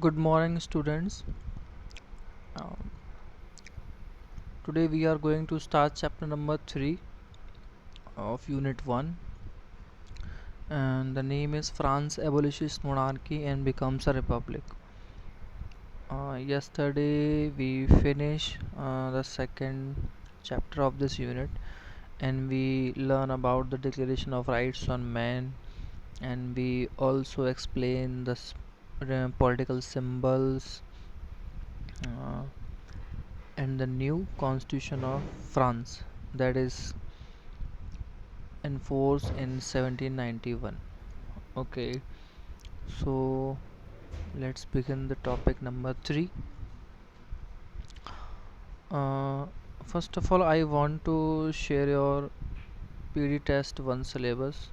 Good morning, students. Um, Today we are going to start chapter number 3 of Unit 1, and the name is France abolishes monarchy and becomes a republic. Yesterday we finished the second chapter of this unit, and we learn about the Declaration of Rights on Man, and we also explain the political symbols uh, and the new constitution of France, that is in force in 1791. Okay, so let's begin the topic number 3. uh, First of all, I want to share your PD test 1 syllabus,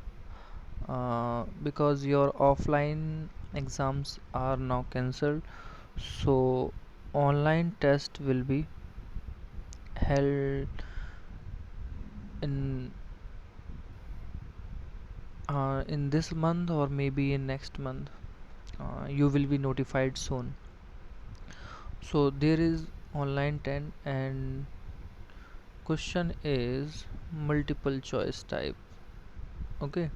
because your offline exams are now cancelled, so online test will be held in in this month or maybe in next month. You will be notified soon. So there is online 10, and question is multiple choice type. Okay,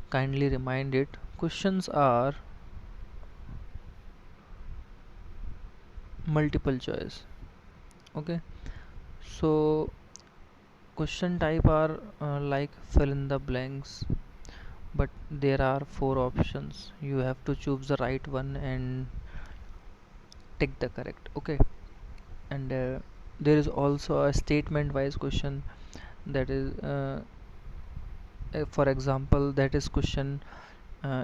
kindly remind it. Questions are multiple choice. Okay, so question type are like fill in the blanks, but there are 4 options. You have to choose the right one and tick the correct. Okay, and there is also a statement wise question, that is for example, that is question,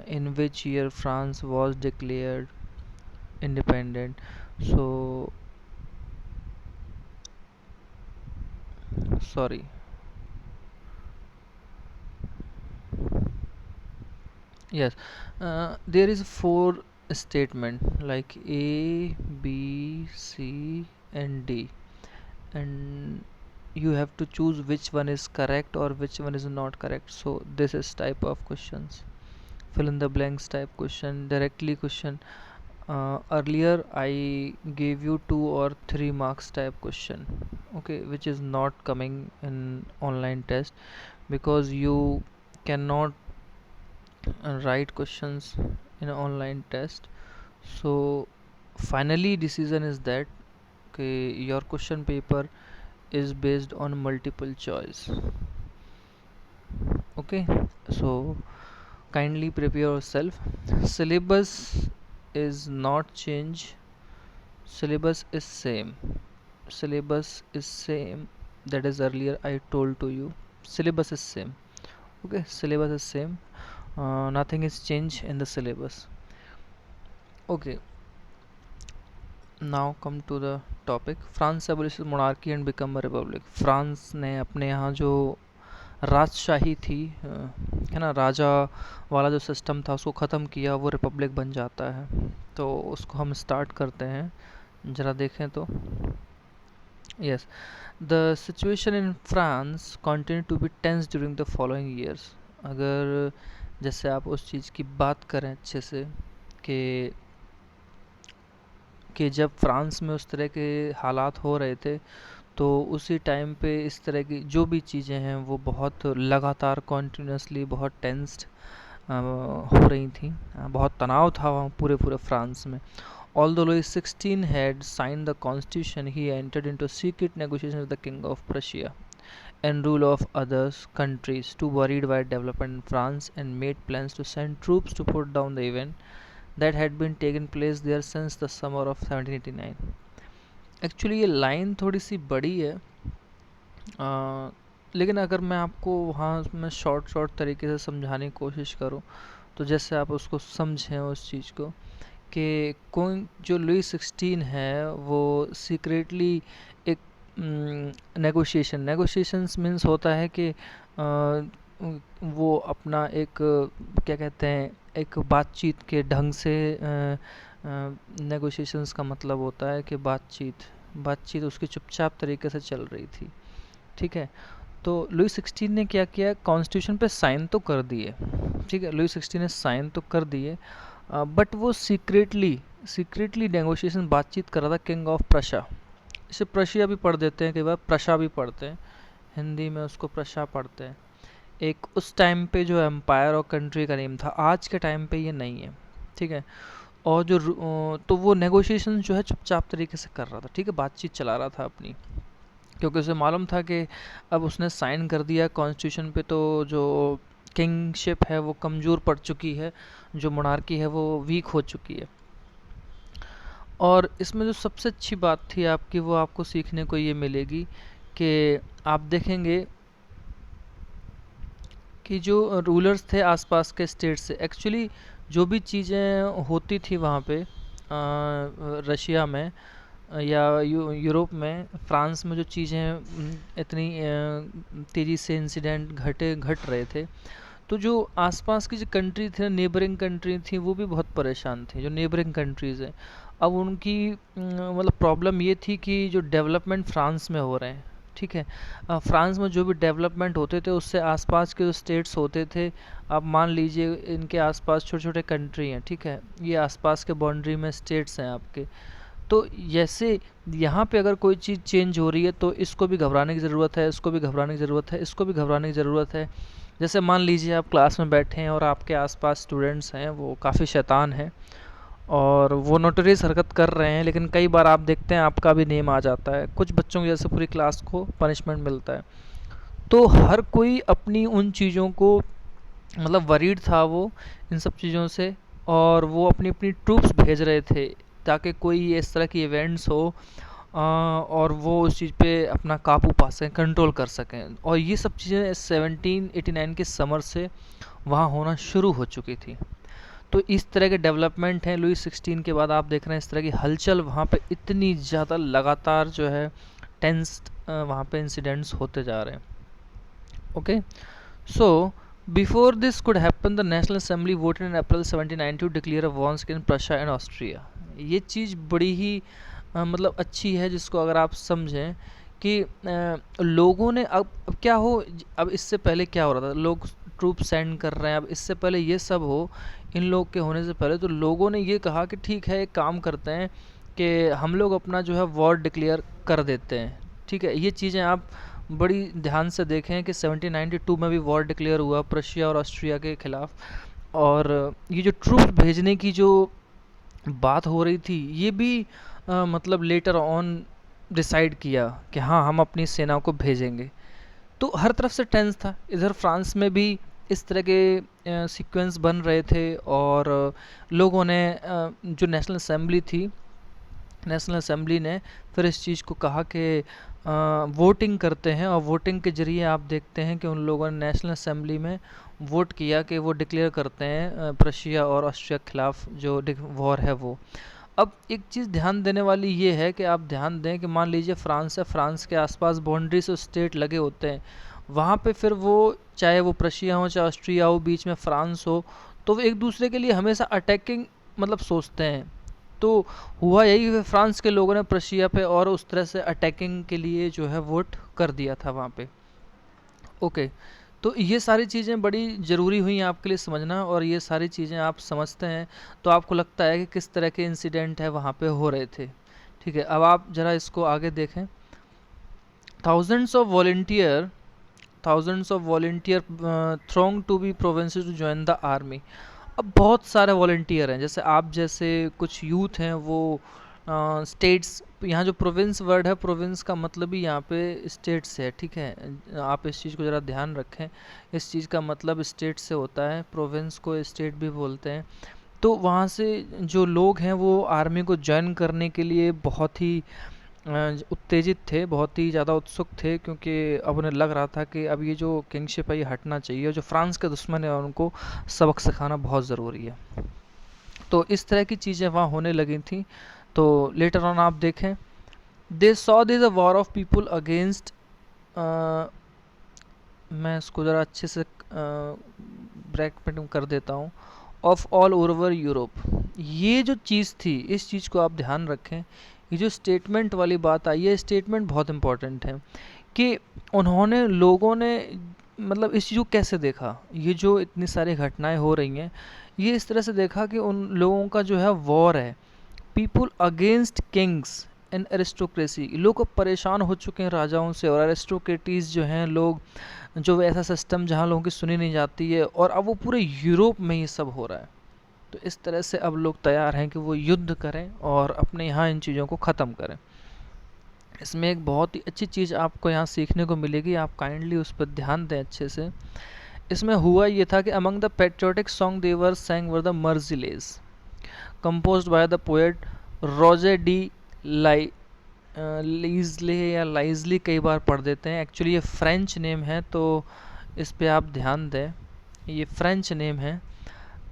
in which year France was declared independent. So sorry, yes, there is 4 statement like A, B, C, and D, and you have to choose which one is correct or which one is not correct. So this is type of questions, fill in the blanks type question, directly question. Earlier I gave you 2 or 3 marks type question, okay, which is not coming in online test, because you cannot write questions in an online test. So finally decision is that, okay, your question paper is based on multiple choice. Okay, so kindly prepare yourself. Syllabus is not change, syllabus is same. Syllabus is same, that is earlier I told to you, syllabus is same. Okay, syllabus is same, nothing is changed in the syllabus. Okay, now come to the topic. France abolishes monarchy and become a republic. France ने अपने यहाँ जो राजशाही थी, है ना, राजा वाला जो सिस्टम था उसको ख़त्म किया, वो रिपब्लिक बन जाता है। तो उसको हम स्टार्ट करते हैं, ज़रा देखें तो। Yes, the situation in France continued to be tense during the following years. अगर जैसे आप उस चीज़ की बात करें अच्छे से, कि जब फ्रांस में उस तरह के हालात हो रहे थे, तो उसी टाइम पे इस तरह की जो भी चीज़ें हैं वो बहुत लगातार कॉन्टीन्यूसली बहुत टेंस्ड हो रही थी। बहुत तनाव था वहाँ पूरे पूरे फ्रांस में। Although Louis XVI had signed the constitution, he entered into secret negotiations with the King of Prussia and rule of other countries, too worried by development in France, and made plans to send troops to put down the event that had been taken place there since the summer of 1789. Actually ये line थोड़ी सी बड़ी है, लेकिन अगर मैं आपको वहाँ में शॉर्ट शॉर्ट तरीके से समझाने की कोशिश करूँ, तो जैसे आप उसको समझें उस चीज़ को, कि कौन जो लुई 16 है वो सीक्रेटली एक नेगोशिएशंस मीन्स होता है कि वो अपना एक क्या कहते हैं, एक बातचीत के ढंग से, नेगोशिएशंस का मतलब होता है कि बातचीत उसकी चुपचाप तरीके से चल रही थी। ठीक है, तो लुई 16 ने क्या किया, कॉन्स्टिट्यूशन पे साइन तो कर दिए। ठीक है, लुई 16 ने साइन तो कर दिए, बट वो सीक्रेटली नेगोशिएशन बातचीत कर रहा था किंग ऑफ प्रशा। इसे प्रशिया भी पढ़ देते हैं, कई बार प्रशा भी पढ़ते हैं, हिंदी में उसको प्रशा पढ़ते हैं। एक उस टाइम पे जो एम्पायर और कंट्री का नेम था, आज के टाइम पे ये नहीं है, ठीक है। और तो वो नेगोशिएशन जो है चुपचाप तरीके से कर रहा था, ठीक है, बातचीत चला रहा था अपनी, क्योंकि उसे मालूम था कि अब उसने साइन कर दिया कॉन्स्टिट्यूशन पे तो जो किंगशिप है वो कमज़ोर पड़ चुकी है, जो मोनार्की है वो वीक हो चुकी है। और इसमें जो सबसे अच्छी बात थी आपकी, वो आपको सीखने को ये मिलेगी कि आप देखेंगे कि जो रूलर्स थे आसपास के स्टेट से, एक्चुअली जो भी चीज़ें होती थी वहाँ पे रशिया में या यूरोप में, फ्रांस में जो चीज़ें इतनी तेज़ी से इंसिडेंट घट रहे थे, तो जो आसपास की जो कंट्री थी, नेबरिंग कंट्री थी, वो भी बहुत परेशान थी, जो नेबरिंग कंट्रीज़ हैं। अब उनकी मतलब प्रॉब्लम ये थी कि जो डेवलपमेंट फ्रांस में हो रहे हैं, ठीक है, फ्रांस में जो भी डेवलपमेंट होते थे उससे आसपास के जो स्टेट्स होते थे, आप मान लीजिए इनके आसपास छोटे छोटे कंट्री हैं, ठीक है, ये आसपास के बाउंड्री में स्टेट्स हैं आपके, तो जैसे यहाँ पे अगर कोई चीज़ चेंज हो रही है तो इसको भी घबराने की ज़रूरत है, इसको भी घबराने की ज़रूरत है, इसको भी घबराने की ज़रूरत है। जैसे मान लीजिए आप क्लास में बैठे हैं और आपके आसपास स्टूडेंट्स हैं, वो काफ़ी शैतान हैं और वो नोटोरियस हरकत कर रहे हैं, लेकिन कई बार आप देखते हैं आपका भी नेम आ जाता है, कुछ बच्चों की जैसे पूरी क्लास को पनिशमेंट मिलता है। तो हर कोई अपनी उन चीज़ों को मतलब वरीड था वो इन सब चीज़ों से, और वो अपनी अपनी ट्रूप्स भेज रहे थे ताकि कोई इस तरह की इवेंट्स हो और वो उस चीज़ पे अपना काबू पा सकें, कंट्रोल कर सकें। और ये सब चीज़ें 1789 के समर से वहाँ होना शुरू हो चुकी थी। तो इस तरह के डेवलपमेंट हैं लुई 16 के बाद, आप देख रहे हैं इस तरह की हलचल वहाँ पे इतनी ज़्यादा लगातार जो है टेंस्ड वहाँ पे इंसिडेंट्स होते जा रहे हैं। Okay, so before this could happen the national assembly voted in April 1790 to declare a war against Prussia and Austria. ये चीज़ बड़ी ही मतलब अच्छी है, जिसको अगर आप समझें कि लोगों ने अब क्या हो, अब इससे पहले क्या हो रहा था, लोग ट्रूप सेंड कर रहे हैं, अब इससे पहले ये सब हो, इन लोग के होने से पहले तो लोगों ने ये कहा कि ठीक है एक काम करते हैं कि हम लोग अपना जो है वॉर डिक्लेयर कर देते हैं, ठीक है। ये चीज़ें आप बड़ी ध्यान से देखें कि 1792 में भी वॉर डिक्लेयर हुआ प्रशिया और ऑस्ट्रिया के ख़िलाफ़, और ये जो ट्रूप भेजने की जो बात हो रही थी, ये भी मतलब लेटर ऑन डिसाइड किया कि हाँ हम अपनी सेना को भेजेंगे। तो हर तरफ से टेंस था, इधर फ्रांस में भी इस तरह के सीक्वेंस बन रहे थे, और लोगों ने जो नेशनल असेंबली थी, नेशनल असेंबली ने फिर इस चीज़ को कहा कि वोटिंग करते हैं, और वोटिंग के ज़रिए आप देखते हैं कि उन लोगों ने नेशनल असेंबली में वोट किया कि वो डिक्लेयर करते हैं प्रशिया और ऑस्ट्रिया के खिलाफ़ जो वॉर है वो। अब एक चीज़ ध्यान देने वाली ये है कि आप ध्यान दें कि मान लीजिए फ्रांस है, फ्रांस के आसपास बाउंड्री से स्टेट लगे होते हैं, वहाँ पे फिर वो चाहे वो प्रशिया हो चाहे ऑस्ट्रिया हो, बीच में फ्रांस हो, तो वो एक दूसरे के लिए हमेशा अटैकिंग मतलब सोचते हैं। तो हुआ यही कि फ्रांस के लोगों ने प्रशिया पे और उस तरह से अटैकिंग के लिए जो है वोट कर दिया था वहाँ पे। ओके, तो ये सारी चीज़ें बड़ी ज़रूरी हुई आपके लिए समझना, और ये सारी चीज़ें आप समझते हैं तो आपको लगता है कि किस तरह के इंसिडेंट है वहाँ पे हो रहे थे, ठीक है। अब आप ज़रा इसको आगे देखें। Thousands of volunteer throng to be provinces to join the army. अब बहुत सारे वॉल्टियर हैं, जैसे आप जैसे कुछ यूथ हैं वो स्टेट्स, यहाँ जो प्रोविंस वर्ड है, प्रोविंस का मतलब ही यहाँ पे स्टेट्स है, ठीक है। आप इस चीज़ को ज़रा ध्यान रखें, इस चीज़ का मतलब स्टेट से होता है, प्रोविंस को स्टेट भी बोलते हैं। तो वहाँ से जो लोग हैं वो आर्मी को ज्वाइन करने के लिए बहुत ही उत्तेजित थे, बहुत ही ज़्यादा उत्सुक थे, क्योंकि अब उन्हें लग रहा था कि अब ये जो किंगशिप है ये हटना चाहिए, जो फ्रांस के दुश्मन है उनको सबक सिखाना बहुत ज़रूरी है। तो इस तरह की चीज़ें वहाँ होने लगी थी। तो लेटर ऑन आप देखें, they saw this a war of people against, मैं इसको ज़रा अच्छे से ब्रैकेट कर देता हूँ, ऑफ ऑल ओवर यूरोप। ये जो चीज़ थी, इस चीज़ को आप ध्यान रखें, ये जो स्टेटमेंट वाली बात आई है, स्टेटमेंट बहुत इम्पॉर्टेंट है कि उन्होंने लोगों ने मतलब इस चीज़ को कैसे देखा, ये जो इतनी सारी घटनाएं हो रही हैं, ये इस तरह से देखा कि उन लोगों का जो है वॉर है, people against Kings and aristocracy. लोग अब परेशान हो चुके हैं राजाओं से, और एरिस्टोक्रेटीज जो हैं लोग, जो ऐसा सिस्टम जहाँ लोगों की सुनी नहीं जाती है, और अब वो पूरे यूरोप में ये सब हो रहा है। तो इस तरह से अब लोग तैयार हैं कि वो युद्ध करें और अपने यहाँ इन चीज़ों को ख़त्म करें। इसमें एक बहुत ही अच्छी चीज़ आपको यहाँ सीखने को मिलेगी, आप काइंडली उस पर ध्यान दें अच्छे से। इसमें हुआ ये था कि among the patriotic song they were sang were the Marseillaise, composed by the poet रोजे डी लीजले या लाइजली, कई बार पढ़ देते हैं, एक्चुअली ये फ्रेंच नेम है, तो इस पे आप ध्यान दें, ये फ्रेंच नेम है।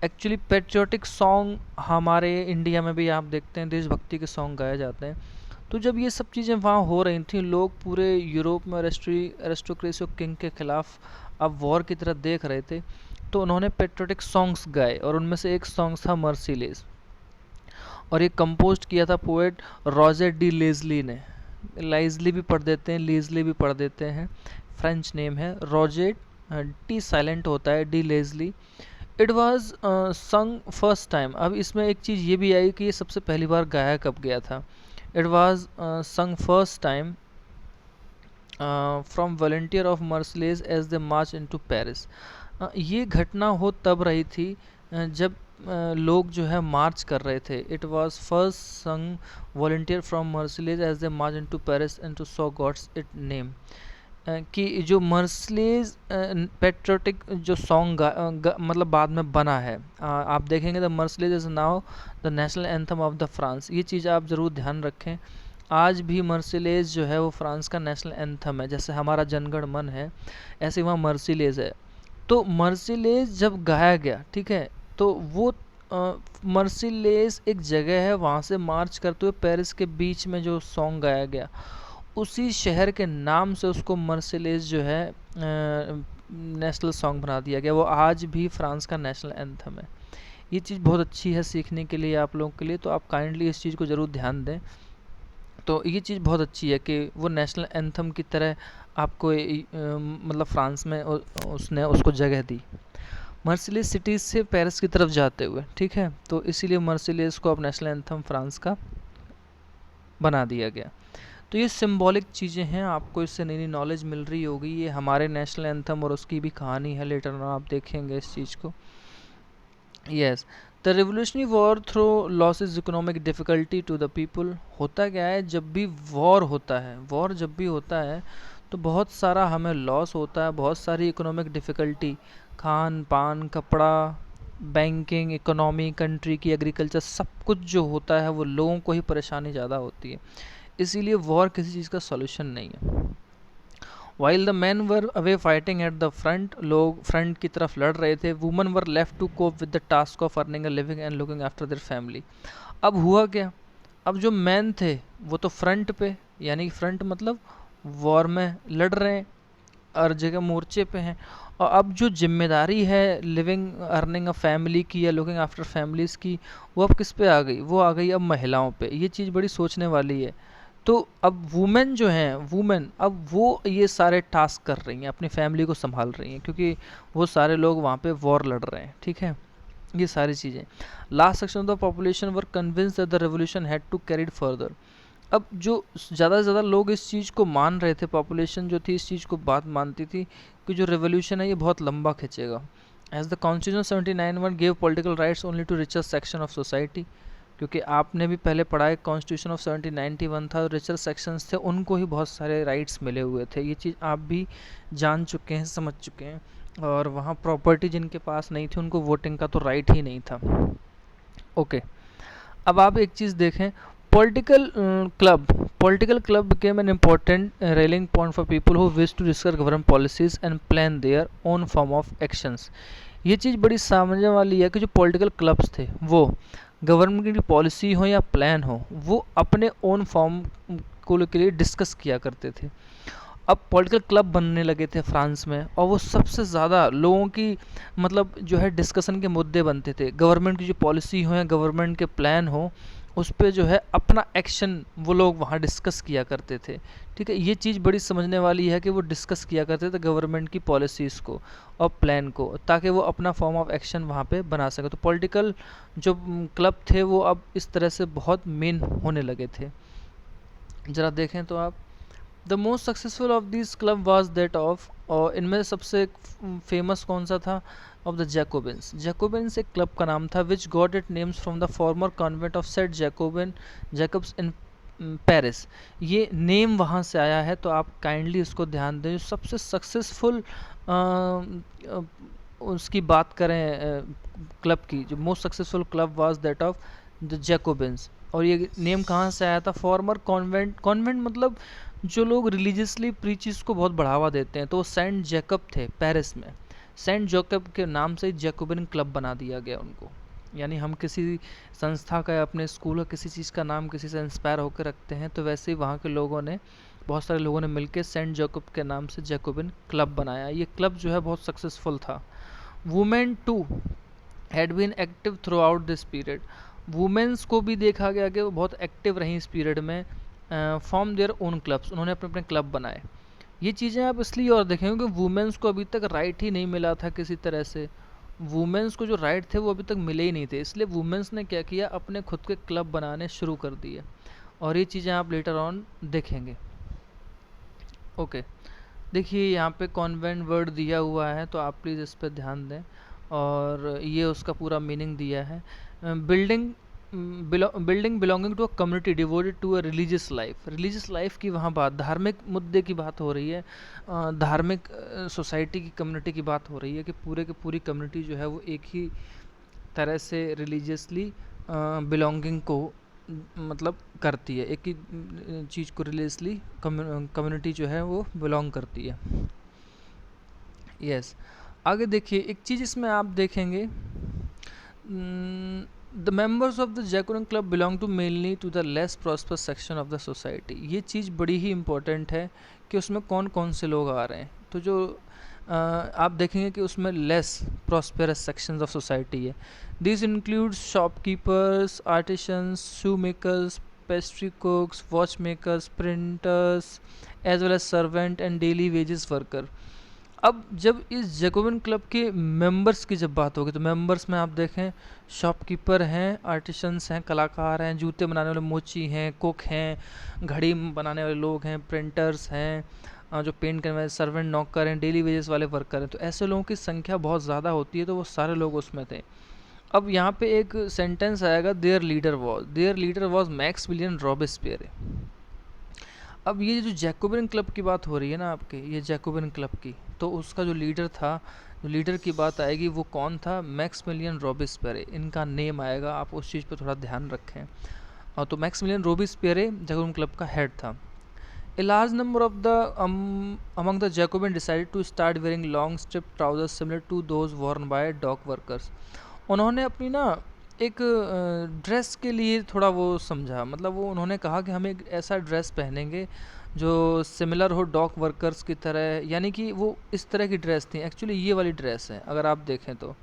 एक्चुअली पेट्रियोटिक सॉन्ग हमारे इंडिया में भी आप देखते हैं देशभक्ति के सॉन्ग गाए जाते हैं। तो जब ये सब चीज़ें वहाँ हो रही थी, लोग पूरे यूरोप में एरिस्टोक्रेसी और किंग के ख़िलाफ़ अब वॉर की तरह देख रहे थे, तो उन्होंने पेट्रियोटिक सॉन्ग्स गाए, और उनमें से एक सॉन्ग था मर्सीलेस, और ये कंपोज किया था पोएट रोजे डी लेजली ने। लाइजली भी पढ़ देते हैं, लीजली भी पढ़ देते हैं, फ्रेंच नेम है रोजे, टी साइलेंट होता है, D Leslie. It was sung first time. अब इसमें एक चीज़ ये भी आई कि ये सबसे पहली बार गाया कब गया था। It was sung first time from volunteer of Marseilles as they march into Paris. ये घटना हो तब रही थी जब लोग जो है मार्च कर रहे थे। It was first sung volunteer from Marseilles as they march into Paris and to saw gods it name. कि जो मर्सलेज पेट्रियोटिक जो सॉन्ग मतलब बाद में बना है, आप देखेंगे the Marseillaise is now the national anthem of the France. ये चीज़ आप ज़रूर ध्यान रखें, आज भी मर्सिलेज जो है वो फ्रांस का नेशनल एंथम है। जैसे हमारा जनगण मन है, ऐसे वहाँ मर्सिलेज है। तो मर्सिलेज जब गाया गया, ठीक है, तो वो मर्सिलेज एक जगह है, वहाँ से मार्च करते हुए पेरिस के बीच में जो सॉन्ग गाया गया, उसी शहर के नाम से उसको मर्सिलेज जो है नेशनल सॉन्ग बना दिया गया। वो आज भी फ्रांस का नेशनल एंथम है। ये चीज़ बहुत अच्छी है सीखने के लिए आप लोगों के लिए, तो आप काइंडली इस चीज़ को ज़रूर ध्यान दें। तो ये चीज़ बहुत अच्छी है कि वो नेशनल एंथम की तरह आपको मतलब फ्रांस में उसने उसको जगह दी, मर्सिलेज सिटी से पेरिस की तरफ जाते हुए, ठीक है। तो इसीलिए मर्सिलेज को अब नेशनल एंथम फ्रांस का बना दिया गया। तो ये सिंबॉलिक चीज़ें हैं, आपको इससे नई नई नॉलेज मिल रही होगी। ये हमारे नेशनल एंथम और उसकी भी कहानी है, लेटर ऑन आप देखेंगे इस चीज़ को। Yes, the revolutionary war throw losses economic difficulty to the people. होता क्या है, जब भी वॉर होता है, वॉर जब भी होता है तो बहुत सारा हमें लॉस होता है, बहुत सारी इकोनॉमिक डिफ़िकल्टी, खान पान, कपड़ा, बैंकिंग, इकोनॉमी, कंट्री की एग्रीकल्चर, सब कुछ जो होता है वो लोगों को ही परेशानी ज़्यादा होती है। इसीलिए वॉर किसी चीज़ का सॉल्यूशन नहीं है। While the man were away fighting at the front, लोग फ्रंट की तरफ लड़ रहे थे, women were left to cope with the task of earning a living and looking after their family. अब हुआ क्या, अब जो मैन थे वो तो फ्रंट पे, यानी फ्रंट मतलब वॉर में लड़ रहे हैं, हर जगह मोर्चे पे हैं, और अब जो जिम्मेदारी है लिविंग अर्निंग अ फैमिली की या लुकिंग आफ्टर फैमिलीज़ की, वो अब किस पे आ गई, वो आ गई अब महिलाओं पे। ये चीज़ बड़ी सोचने वाली है। तो अब वुमेन जो हैं, वुमेन अब वो ये सारे टास्क कर रही हैं, अपनी फैमिली को संभाल रही हैं, क्योंकि वो सारे लोग वहाँ पे वॉर लड़ रहे हैं, ठीक है। ये सारी चीज़ें, last section of the population were convince that the revolution had to carried further. अब जो ज़्यादा से ज़्यादा लोग इस चीज़ को मान रहे थे, पॉपुलेशन जो थी इस चीज़ को बात मानती थी कि जो रेवोल्यूशन है ये बहुत लंबा खिंचेगा। As the constitution 79 gave political rights only to richer section of society, क्योंकि आपने भी पहले पढ़ा है कॉन्स्टिट्यूशन ऑफ 1791 था, रिचर सेक्शंस थे, उनको ही बहुत सारे राइट्स मिले हुए थे। ये चीज़ आप भी जान चुके हैं, समझ चुके हैं। और वहाँ प्रॉपर्टी जिनके पास नहीं थी उनको वोटिंग का तो राइट ही नहीं था। ओके, अब आप एक चीज़ देखें, political club became an important rallying point for people who wish to discuss government policies and plan their own form of actions। ये चीज़ बड़ी समझने वाली है कि जो पॉलिटिकल क्लब्स थे वो गवर्नमेंट की पॉलिसी हो या प्लान हो, वो अपने ओन फॉर्म को के लिए डिस्कस किया करते थे। अब पॉलिटिकल क्लब बनने लगे थे फ्रांस में, और वो सबसे ज़्यादा लोगों की मतलब जो है डिस्कशन के मुद्दे बनते थे। गवर्नमेंट की जो पॉलिसी हो या गवर्नमेंट के प्लान हो, उस पे जो है अपना एक्शन वो लोग वहाँ डिस्कस किया करते थे। ठीक है, ये चीज़ बड़ी समझने वाली है कि वो डिस्कस किया करते थे गवर्नमेंट की पॉलिसीज़ को और प्लान को, ताकि वो अपना फॉर्म ऑफ एक्शन वहाँ पे बना सके। तो पॉलिटिकल जो क्लब थे वो अब इस तरह से बहुत मेन होने लगे थे। ज़रा देखें तो आप, the most successful of this club was that of, और इनमें से सबसे फेमस कौन सा था, ऑफ द जैकोबिन्स। जैकोबिन्स एक क्लब का नाम था which got it names from the former convent of Saint Jacobin Jacobs in Paris. ये नेम वहाँ से आया है, तो आप काइंडली उसको ध्यान दें। जो सबसे सक्सेसफुल उसकी बात करें क्लब की, जो most successful club was that of the Jacobins. और ये नेम कहाँ से आया था, फॉर्मर कॉन्वेंट, कॉन्वेंट मतलब जो लोग रिलीजियसली प्रीचिस को बहुत बढ़ावा देते हैं, तो वो सेंट जैकब थे पेरिस में। सेंट जैकब के नाम से जैकोबिन क्लब बना दिया गया उनको। यानी हम किसी संस्था का या अपने स्कूल का किसी चीज़ का नाम किसी से इंस्पायर होकर रखते हैं, तो वैसे ही वहाँ के लोगों ने, बहुत सारे लोगों ने मिलकर सेंट जैकब के नाम से जैकोबिन क्लब बनाया। ये क्लब जो है बहुत सक्सेसफुल था। Women too had been active throughout this period. Womens को भी देखा गया कि वो बहुत एक्टिव रहीं इस पीरियड में। फॉर्म देयर ओन क्लब्स, उन्होंने अपने अपने क्लब बनाए। ये चीज़ें आप इसलिए और देखेंगे कि वुमेन्स को अभी तक राइट ही नहीं मिला था किसी तरह से। वुमेन्स को जो राइट थे वो अभी तक मिले ही नहीं थे, इसलिए वुमेन्स ने क्या किया, अपने खुद के क्लब बनाने शुरू कर दिए। और ये चीज़ें आप लेटर ऑन देखेंगे। ओके, देखिए यहाँ पे कॉन्वेंट वर्ड दिया हुआ है, तो आप प्लीज़ इस पर ध्यान दें। और ये उसका पूरा मीनिंग दिया है। Building building belonging to a community devoted to a religious life. Religious life की वहाँ बात, धार्मिक मुद्दे की बात हो रही है। धार्मिक सोसाइटी की कम्युनिटी की बात हो रही है कि पूरे की पूरी कम्युनिटी जो है वो एक ही तरह से रिलीजियसली बिलोंगिंग को मतलब करती है, एक ही चीज़ को रिलीजियसली कम्युनिटी जो है वो बिलोंग करती है। यस, आगे देखिए एक चीज़ इसमें आप देखेंगे, the members of the Jacobin club belong to mainly to the less prosperous section of the society. ये चीज़ बड़ी ही इंपॉर्टेंट है कि उसमें कौन कौन से लोग आ रहे हैं। तो जो आप देखेंगे कि उसमें less prosperous sections of society है। This includes shopkeepers, artisans, shoe makers, pastry cooks, watch makers, printers, as well as servant and daily wages worker. अब जब इस जैकोबिन क्लब के मेंबर्स की जब बात होगी, तो मेंबर्स में आप देखें शॉपकीपर हैं, आर्टिशंस हैं, कलाकार हैं, जूते बनाने वाले मोची हैं, कुक हैं, घड़ी बनाने वाले लोग हैं, प्रिंटर्स हैं, जो पेंट करने वाले, सर्वेंट, नौकर हैं, डेली वेजेस वाले वर्कर हैं। तो ऐसे लोगों की संख्या बहुत ज़्यादा होती है, तो वो सारे लोग उसमें थे। अब यहाँ पे एक सेंटेंस आएगा, there leader was Maximilian Robespierre. अब ये जो जैकोबिन क्लब की बात हो रही है ना आपके, ये जैकोबिन क्लब की, तो उसका जो लीडर था, जो लीडर की बात आएगी वो कौन था, मैक्सिमिलियन रॉबेस्पियर, इनका नेम आएगा। आप उस चीज़ पर थोड़ा ध्यान रखें। और तो मैक्सिमिलियन रॉबेस्पियर जैकोबिन क्लब का हेड था। A large number of the among the Jacobin decided to start wearing long strip trousers similar to those worn by dock workers. उन्होंने अपनी ना एक ड्रेस के लिए थोड़ा वो समझा, मतलब वो उन्होंने कहा कि हम एक ऐसा ड्रेस पहनेंगे जो सिमिलर हो डॉक वर्कर्स की तरह, यानी कि वो इस तरह की ड्रेस थी। एक्चुअली ये वाली ड्रेस है, अगर आप देखें तो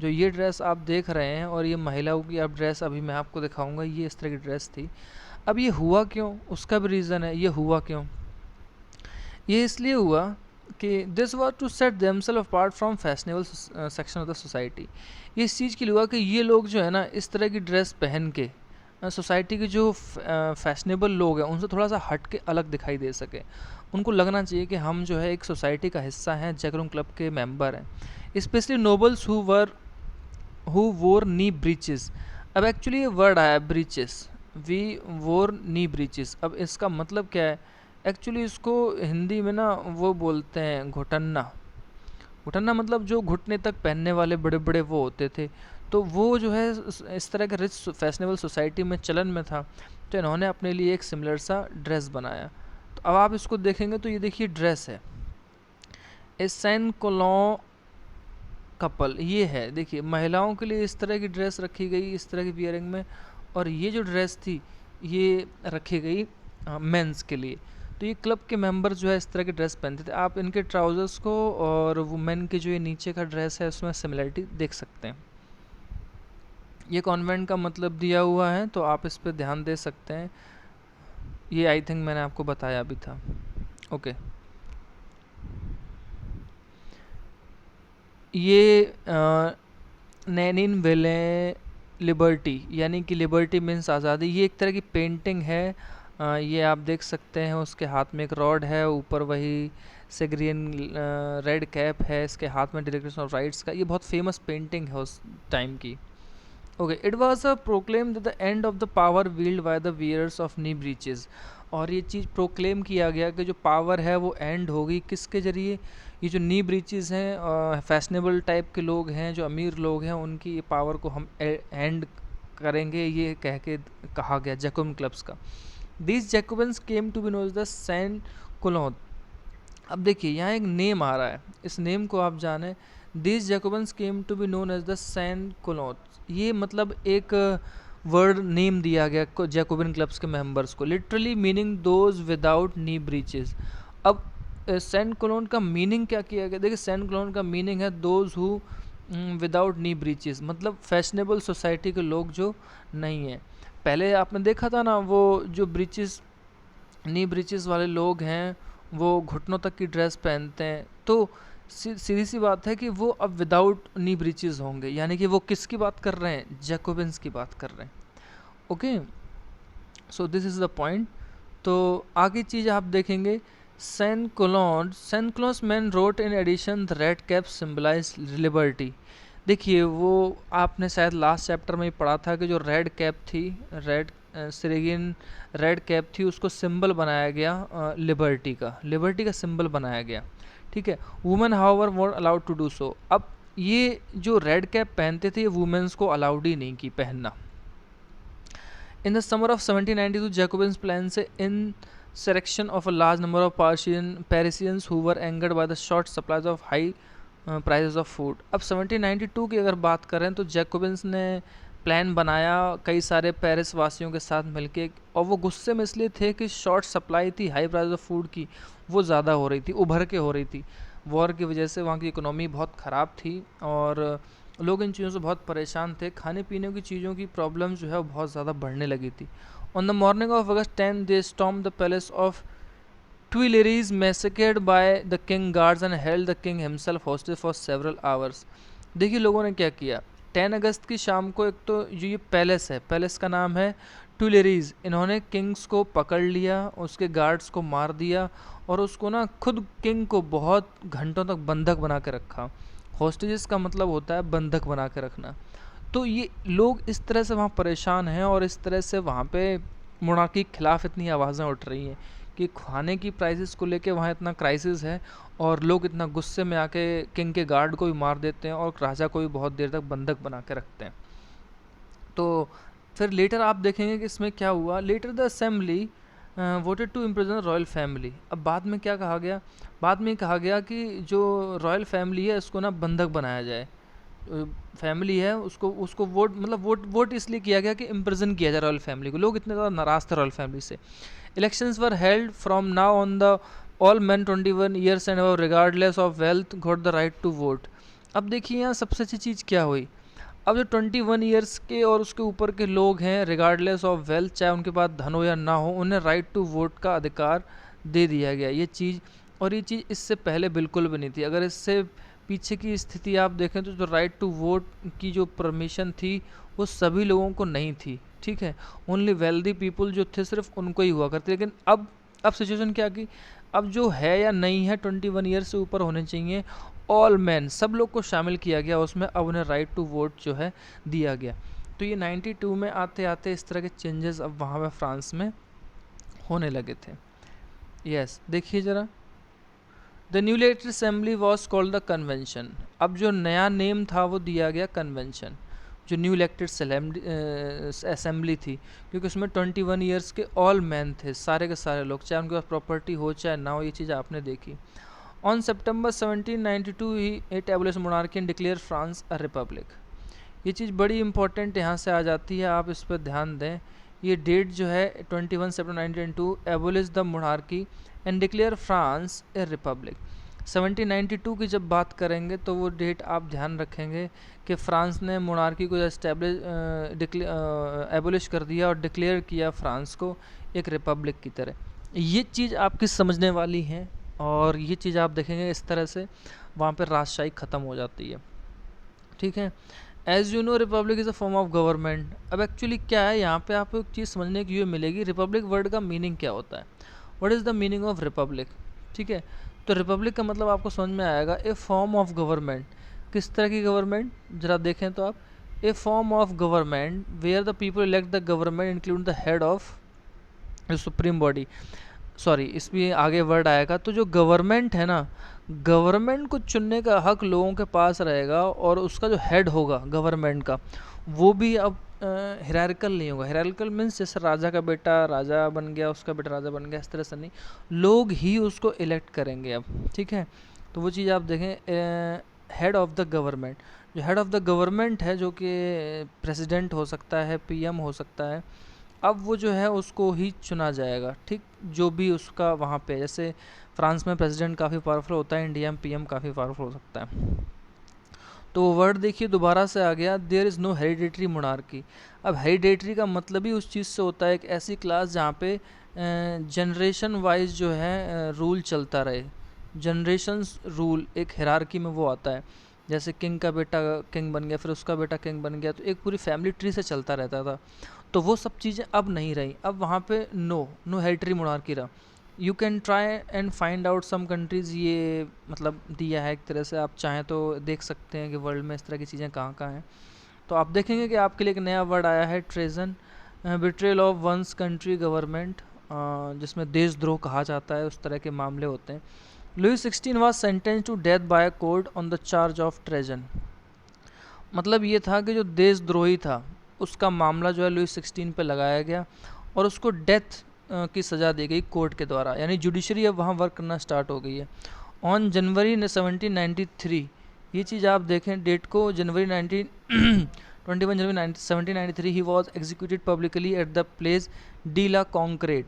जो ये ड्रेस आप देख रहे हैं, और ये महिलाओं की अब ड्रेस अभी मैं आपको दिखाऊंगा, ये इस तरह की ड्रेस थी। अब ये हुआ क्यों, उसका भी रीज़न है। ये हुआ क्यों, ये इसलिए हुआ कि this was to set themselves apart from fashionable section of the society. ये इस चीज़ के लिए हुआ कि ये लोग जो है ना इस तरह की ड्रेस पहन के सोसाइटी के जो फैशनेबल लोग हैं उनसे थोड़ा सा हट के अलग दिखाई दे सके। उनको लगना चाहिए कि हम जो है एक सोसाइटी का हिस्सा हैं, जैकोबिन क्लब के मेंबर हैं। स्पेशली नोबल्स हु वोर नी ब्रीचेस। अब एक्चुअली ये वर्ड आया ब्रीचेस, वी वोर नी ब्रीचेस। अब इसका मतलब क्या है, एक्चुअली इसको हिंदी में ना वो बोलते हैं घुटन्ना। घुटन्ना मतलब जो घुटने तक पहनने वाले बड़े बड़े वो होते थे। तो वो जो है इस तरह के रिच फैशनेबल सोसाइटी में चलन में था, तो इन्होंने अपने लिए एक सिमिलर सा ड्रेस बनाया। तो अब आप इसको देखेंगे तो ये देखिए ड्रेस है, ए सैन कोलॉन कपल, ये है देखिए महिलाओं के लिए इस तरह की ड्रेस रखी गई, इस तरह की वियरिंग में। और ये जो ड्रेस थी ये रखी गई मेंस के लिए। तो ये क्लब के मेंबर जो है इस तरह की ड्रेस पहनते थे। आप इनके ट्राउज़र्स को और वुमेन के जो ये नीचे का ड्रेस है उसमें सिमिलरिटी देख सकते हैं। ये कॉन्वेंट का मतलब दिया हुआ है, तो आप इस पर ध्यान दे सकते हैं। ये आई थिंक मैंने आपको बताया भी था। ओके, ये नैनिन वेले लिबर्टी, यानी कि लिबर्टी मीन्स आज़ादी, ये एक तरह की पेंटिंग है। ये आप देख सकते हैं, उसके हाथ में एक रॉड है, ऊपर वही से ग्रीन रेड कैप है, इसके हाथ में डिक्लेरेशन ऑफ राइट्स का। ये बहुत फेमस पेंटिंग है उस टाइम की। Okay, it was a proclaim the end of the power wielded by the wears of knee breeches. और ये चीज़ प्रोक्लेम किया गया कि जो पावर है वो एंड होगी किसके ज़रिए? ये जो नी ब्रीचेस हैं, फैशनेबल टाइप के लोग हैं, जो अमीर लोग हैं, उनकी ये पावर को हम एंड करेंगे, ये कह के कहा गया जैकोबिन क्लब्स का। This Jacobins came to be known as the sans culottes. अब देखिए यहाँ एक नेम आ रहा है, इस नेम को आप जाने। This Jacobins came to be known as the sans culottes, ये मतलब एक वर्ड नेम दिया गया जैकोबिन क्लब्स के मेंबर्स को, literally meaning those without knee breeches. अब सैन कोलोन का मीनिंग क्या किया गया? देखिए, सैन कोलोन का मीनिंग है those who without knee breeches, मतलब फैशनेबल सोसाइटी के लोग जो नहीं हैं। पहले आपने देखा था ना, वो जो ब्रीचेस, नी ब्रीचेस वाले लोग हैं, वो घुटनों तक की ड्रेस पहनते हैं। तो सीधी सी बात है कि वो अब विदाउट नी ब्रीचेस होंगे, यानी कि वो किसकी बात कर रहे हैं? जैकोबिन्स की बात कर रहे हैं। Okay, so this is the point. तो आगे चीज़ आप देखेंगे, sans culottes man wrote in addition the red cap symbolize liberty. देखिए, वो आपने शायद लास्ट चैप्टर में ही पढ़ा था कि जो रेड कैप थी, रेड सिरेगिन रेड कैप थी, उसको सिंबल बनाया गया लिबर्टी का सिंबल बनाया गया। ठीक है, women however weren't allowed to do so. अब ये जो रेड कैप पहनते थे, ये वुमेन्स को अलाउड ही नहीं की पहनना। In the summer of 1792, Jacobins planned an insurrection of a large number of Parisians who were angered by the short supplies of high prices of food. अब 1792 की अगर बात करें तो जैकोबिन्स ने प्लान बनाया कई सारे पेरिस वासियों के साथ मिलके, और वो गुस्से में इसलिए थे कि शॉर्ट सप्लाई थी हाई प्राइस ऑफ फूड की, वो ज़्यादा हो रही थी, उभर के हो रही थी। वॉर की वजह से वहाँ की इकोनॉमी बहुत ख़राब थी और लोग इन चीज़ों से बहुत परेशान थे। खाने पीने की चीज़ों की प्रॉब्लम जो है वो बहुत ज़्यादा बढ़ने लगी थी। On the morning of August 10 they storm the palace of Tuileries massacred by the king guards and held the king himself hostage for several hours. देखिए लोगों ने क्या किया, 10 अगस्त की शाम को, एक तो जो ये पैलेस है, पैलेस का नाम है ट्विलेरीज, इन्होंने किंग्स को पकड़ लिया, उसके गार्ड्स को मार दिया और उसको ना खुद किंग को बहुत घंटों तक बंधक बना के रखा। हॉस्टेजेस का मतलब होता है बंधक बना के रखना। तो ये लोग इस तरह से वहाँ परेशान हैं और इस तरह से वहाँ पे मोनार्की के खिलाफ इतनी आवाज़ें उठ रही हैं कि खाने की प्राइसेस को लेके वहाँ इतना क्राइसिस है और लोग इतना गुस्से में आके किंग के गार्ड को भी मार देते हैं और राजा को भी बहुत देर तक बंधक बना के रखते हैं। तो फिर लेटर आप देखेंगे कि इसमें क्या हुआ, later the assembly voted to imprison royal family. अब बाद में क्या कहा गया, बाद में कहा गया कि जो रॉयल फैमिली है उसको ना बंधक बनाया जाए। फैमिली है उसको उसको वोट मतलब वोट इसलिए किया गया कि इम्प्रिजन किया जाए रॉयल फैमिली को। लोग इतने ज़्यादा नाराज़ थे रॉयल फैमिली से। Elections were held from now on the all man 21 years and above regardless of wealth got the right to vote. अब देखिए यहाँ सबसे अच्छी चीज़ क्या हुई, अब जो 21 ईयर्स के और उसके ऊपर के लोग हैं, रिगार्डलेस ऑफ वेल्थ, चाहे उनके पास धन हो या ना हो, उन्हें राइट टू वोट का अधिकार दे दिया गया। ये चीज़, और ये चीज़ इससे पहले बिल्कुल भी नहीं थी। अगर इससे पीछे की स्थिति आप देखें तो जो राइट टू वोट की जो परमिशन थी वो सभी लोगों को नहीं थी। ठीक है, ओनली वेल्दी पीपल जो थे सिर्फ उनको ही हुआ करती। लेकिन अब सिचुएशन क्या की, अब जो है या नहीं है 21 ईयर से ऊपर होने चाहिए, ऑल मैन, सब लोग को शामिल किया गया उसमें। अब उन्हें राइट टू वोट जो है दिया गया। तो ये 92 में आते आते इस तरह के चेंजेस अब वहाँ पे फ्रांस में होने लगे थे। यस, देखिए ज़रा, the new elected assembly was called the convention. अब जो नया नेम था वो दिया गया कन्वेंशन, जो न्यू इलेक्टेड असेंबली थी, क्योंकि उसमें 21 ईयर्स के ऑल मैन थे, सारे के सारे लोग, चाहे उनके पास प्रॉपर्टी हो चाहे ना हो, ये चीज़ आपने देखी। On September 1792 he it abolish monarchy and declare France a republic. ये चीज़ बड़ी इंपॉर्टेंट यहाँ से आ जाती है, आप इस पर ध्यान दें। ये डेट जो है 21 सितंबर 1992, abolish the monarchy and declare France A Republic. 1792 की जब बात करेंगे तो वो डेट आप ध्यान रखेंगे कि फ्रांस ने मोनार्की को एस्टेब्लिश एबोलिश कर दिया और डिक्लेयर किया फ्रांस को एक रिपब्लिक की तरह। ये चीज़ आपकी समझने वाली है, और ये चीज़ आप देखेंगे इस तरह से वहाँ पर राजशाही ख़त्म हो जाती है। ठीक है। As you know republic is a form of government. अब एक्चुअली क्या है, यहाँ पे आपको एक चीज़ समझने की ये मिलेगी, रिपब्लिक वर्ड का मीनिंग क्या होता है, what is the meaning of Republic. ठीक है, तो रिपब्लिक का मतलब आपको समझ में आएगा ए फॉर्म ऑफ गवर्नमेंट। किस तरह की गवर्नमेंट, जरा देखें तो आप, a form of government where the people elect the government include the head of supreme body. Sorry, इसमें आगे वर्ड आएगा। तो जो गवर्नमेंट है ना, गवर्नमेंट को चुनने का हक लोगों के पास रहेगा, और उसका जो हेड होगा गवर्नमेंट का, वो भी अब हिरार्किकल नहीं होगा। हिरार्किकल मीन्स जैसे राजा का बेटा राजा बन गया, उसका बेटा राजा बन गया, इस तरह से नहीं, लोग ही उसको इलेक्ट करेंगे अब। ठीक है, तो वो चीज़ आप देखें, हेड ऑफ द गवर्नमेंट। जो हेड ऑफ द गवर्नमेंट है, जो कि प्रेसिडेंट हो सकता है, पीएम हो सकता है, अब वो जो है उसको ही चुना जाएगा। ठीक, जो भी उसका वहाँ पे, जैसे फ्रांस में प्रेसिडेंट काफ़ी पावरफुल होता है, इंडिया में पीएम काफ़ी पावरफुल हो सकता है। तो वर्ड देखिए दोबारा से आ गया, there is no hereditary monarchy. अब हेरिडेटरी का मतलब ही उस चीज़ से होता है, एक ऐसी क्लास जहाँ पे जनरेशन वाइज जो है रूल चलता रहे। जनरेशन्स रूल एक हिरार्की में वो आता है, जैसे किंग का बेटा किंग बन गया, फिर उसका बेटा किंग बन गया, तो एक पूरी फैमिली ट्री से चलता रहता था। तो वो सब चीज़ें अब नहीं रही, अब वहाँ पे नो हेरिडेटरी मोनार्की रहा। You can try and find out some countries, ये मतलब दिया है एक तरह से, आप चाहें तो देख सकते हैं कि वर्ल्ड में इस तरह की चीज़ें कहाँ कहाँ हैं। तो आप देखेंगे कि आपके लिए एक नया वर्ड आया है, treason, betrayal of one's country government, जिसमें देशद्रोह कहा जाता है, उस तरह के मामले होते हैं। Louis 16 was sentence to death by court on the charge of treason. मतलब ये था कि जो देशद्रोही था उसका मामला जो है लुई 16 पे लगाया गया, और उसको डेथ की सज़ा दी गई कोर्ट के द्वारा, यानी जुडिशरी अब वहाँ वर्क करना स्टार्ट हो गई है। ऑन जनवरी 1793, ये चीज़ आप देखें डेट को, January 21 January 1793 he was executed publicly at the place de la Concorde.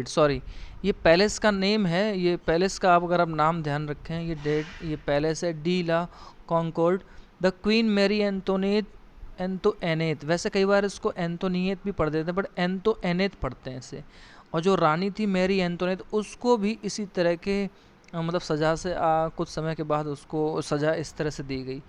Sorry, ये पैलेस का नेम है, ये पैलेस का आप अगर आप नाम ध्यान रखें, ये डेट, ये पैलेस है de la Concorde. The queen Marie Antoinette, वैसे कई बार इसको एंतोनियत भी पढ़ देते हैं, बट एंतोनेत पढ़ते हैं इसे। और जो रानी थी मैरी एंतोनेत, उसको भी इसी तरह के मतलब सज़ा से कुछ समय के बाद उसको सज़ा इस तरह से दी गई।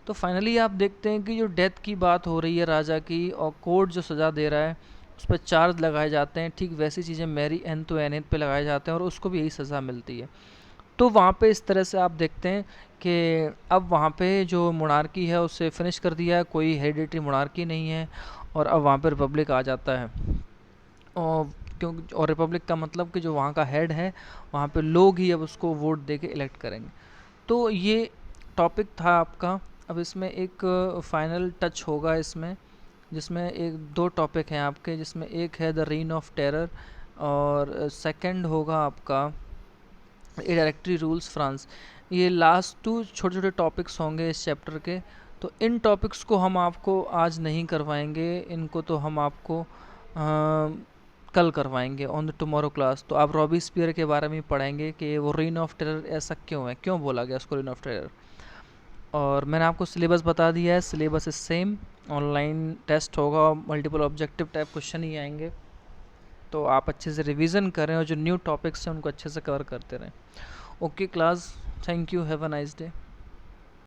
तो फाइनली आप देखते हैं कि जो डेथ की बात हो रही है राजा की, और कोर्ट जो सज़ा दे रहा है उस पर चार्ज लगाए जाते हैं, ठीक वैसी चीज़ें मैरी एंतोनेत पे लगाए जाते हैं, और उसको भी यही सज़ा मिलती है। तो वहाँ पे इस तरह से आप देखते हैं कि अब वहाँ पे जो मोनार्की है उसे फिनिश कर दिया है, कोई हेरिडेटरी मोनार्की नहीं है, और अब वहाँ पे रिपब्लिक आ जाता है। और और रिपब्लिक का मतलब कि जो वहाँ का हेड है, वहाँ पे लोग ही अब उसको वोट दे के इलेक्ट करेंगे। तो ये टॉपिक था आपका। अब इसमें एक फाइनल टच होगा इसमें, जिसमें एक दो टॉपिक हैं आपके, जिसमें एक है द रेन ऑफ टेरर, और सेकंड होगा आपका डायरेक्टरी रूल्स फ्रांस। ये लास्ट टू छोटे छोटे टॉपिक्स होंगे इस चैप्टर के। तो इन टॉपिक्स को हम आपको आज नहीं करवाएंगे, इनको तो हम आपको कल करवाएंगे ऑन द टुमारो क्लास। तो आप रॉबिस्पियर के बारे में पढ़ेंगे कि वो रेन ऑफ टेरर ऐसा क्यों है, क्यों बोला गया उसको रेन ऑफ टेरर। और मैंने आपको सिलेबस बता दिया है, syllabus is same, online test होगा, मल्टीपल ऑब्जेक्टिव टाइप क्वेश्चन ही आएंगे। तो आप अच्छे से रिवीजन करें, और जो न्यू टॉपिक्स हैं उनको अच्छे से कवर करते रहें। Okay class, thank you, have a nice day.